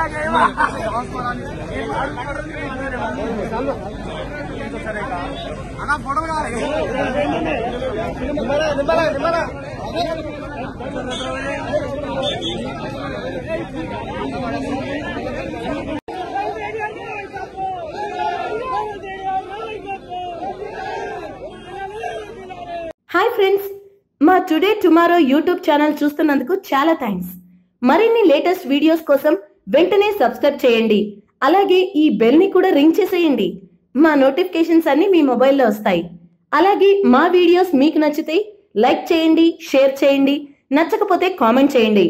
Hi friends, మా today tomorrow YouTube channel చూస్తున్నందుకు చాలా thanks. మరిన్ని లేటెస్ట్ వీడియోస్ కోసం వెంటనే సబ్స్క్రైబ్ చేయండి. అలాగే ఈ బెల్ ని కూడా రింగ్ చేసేయండి. మా నోటిఫికేషన్స్ అన్ని మీ మొబైల్లో వస్తాయి. అలాగే మా వీడియోస్ మీకు నచ్చితే లైక్ చేయండి, షేర్ చేయండి, నచ్చకపోతే కామెంట్ చేయండి.